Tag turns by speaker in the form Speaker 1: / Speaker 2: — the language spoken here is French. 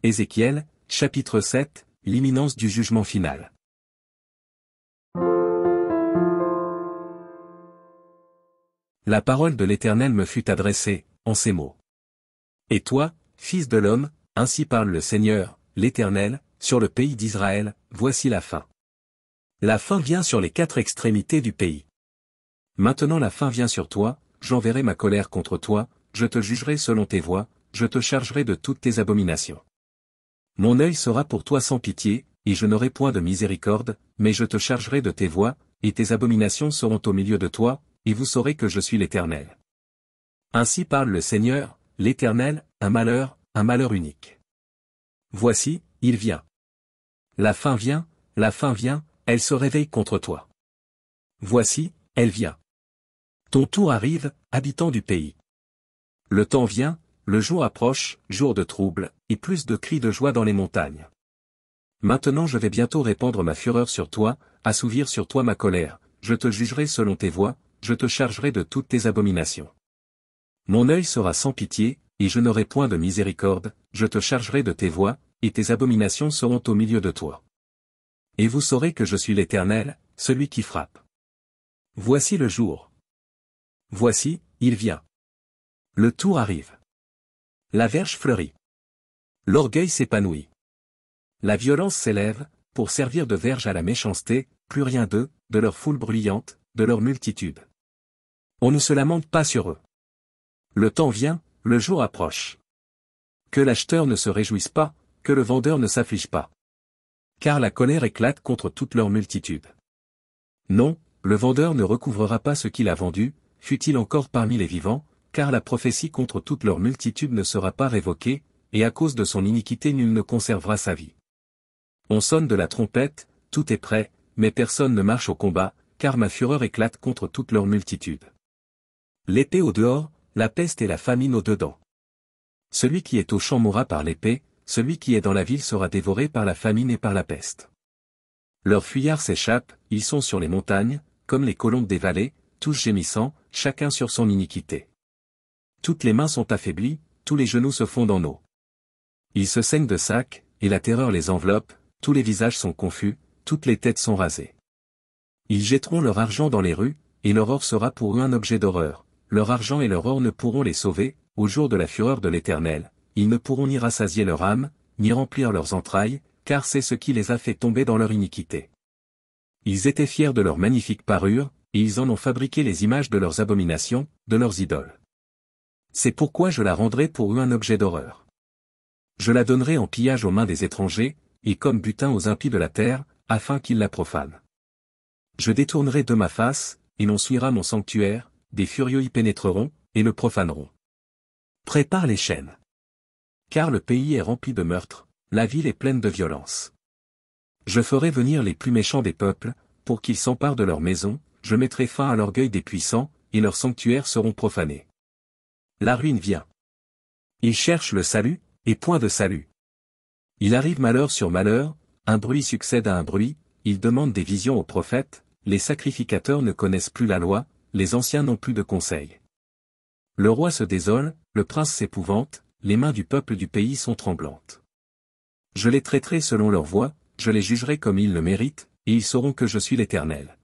Speaker 1: Ézéchiel, chapitre 7, l'imminence du jugement final. La parole de l'Éternel me fut adressée, en ces mots. Et toi, fils de l'homme, ainsi parle le Seigneur, l'Éternel, sur le pays d'Israël, voici la fin. La fin vient sur les quatre extrémités du pays. Maintenant la fin vient sur toi, j'enverrai ma colère contre toi, je te jugerai selon tes voies, je te chargerai de toutes tes abominations. Mon œil sera pour toi sans pitié, et je n'aurai point de miséricorde, mais je te chargerai de tes voies, et tes abominations seront au milieu de toi, et vous saurez que je suis l'Éternel. Ainsi parle le Seigneur, l'Éternel, un malheur unique. Voici, il vient. La fin vient, elle se réveille contre toi. Voici, elle vient. Ton tour arrive, habitant du pays. Le temps vient, le jour approche, jour de trouble, et plus de cris de joie dans les montagnes. Maintenant je vais bientôt répandre ma fureur sur toi, assouvir sur toi ma colère, je te jugerai selon tes voies, je te chargerai de toutes tes abominations. Mon œil sera sans pitié, et je n'aurai point de miséricorde, je te chargerai de tes voies, et tes abominations seront au milieu de toi. Et vous saurez que je suis l'Éternel, celui qui frappe. Voici le jour. Voici, il vient. Le tour arrive. La verge fleurit. L'orgueil s'épanouit. La violence s'élève, pour servir de verge à la méchanceté, plus rien d'eux, de leur foule bruyante, de leur multitude. On ne se lamente pas sur eux. Le temps vient, le jour approche. Que l'acheteur ne se réjouisse pas, que le vendeur ne s'afflige pas. Car la colère éclate contre toute leur multitude. Non, le vendeur ne recouvrera pas ce qu'il a vendu, fût-il encore parmi les vivants, car la prophétie contre toute leur multitude ne sera pas révoquée, et à cause de son iniquité nul ne conservera sa vie. On sonne de la trompette, tout est prêt, mais personne ne marche au combat, car ma fureur éclate contre toute leur multitude. L'épée au dehors, la peste et la famine au dedans. Celui qui est au champ mourra par l'épée, celui qui est dans la ville sera dévoré par la famine et par la peste. Leurs fuyards s'échappent, ils sont sur les montagnes, comme les colombes des vallées, tous gémissant, chacun sur son iniquité. Toutes les mains sont affaiblies, tous les genoux se fondent en eau. Ils se saignent de sac, et la terreur les enveloppe, tous les visages sont confus, toutes les têtes sont rasées. Ils jetteront leur argent dans les rues, et leur or sera pour eux un objet d'horreur. Leur argent et leur or ne pourront les sauver, au jour de la fureur de l'Éternel, ils ne pourront ni rassasier leur âme, ni remplir leurs entrailles, car c'est ce qui les a fait tomber dans leur iniquité. Ils étaient fiers de leur magnifique parure, et ils en ont fabriqué les images de leurs abominations, de leurs idoles. C'est pourquoi je la rendrai pour eux un objet d'horreur. Je la donnerai en pillage aux mains des étrangers, et comme butin aux impies de la terre, afin qu'ils la profanent. Je détournerai de ma face, et l'on souillera mon sanctuaire, des furieux y pénétreront, et le profaneront. Prépare les chaînes. Car le pays est rempli de meurtres, la ville est pleine de violence. Je ferai venir les plus méchants des peuples, pour qu'ils s'emparent de leurs maisons, je mettrai fin à l'orgueil des puissants, et leurs sanctuaires seront profanés. La ruine vient. Ils cherchent le salut, et point de salut. Il arrive malheur sur malheur, un bruit succède à un bruit, ils demandent des visions aux prophètes, les sacrificateurs ne connaissent plus la loi, les anciens n'ont plus de conseils. Le roi se désole, le prince s'épouvante, les mains du peuple du pays sont tremblantes. Je les traiterai selon leurs voies, je les jugerai comme ils le méritent, et ils sauront que je suis l'Éternel.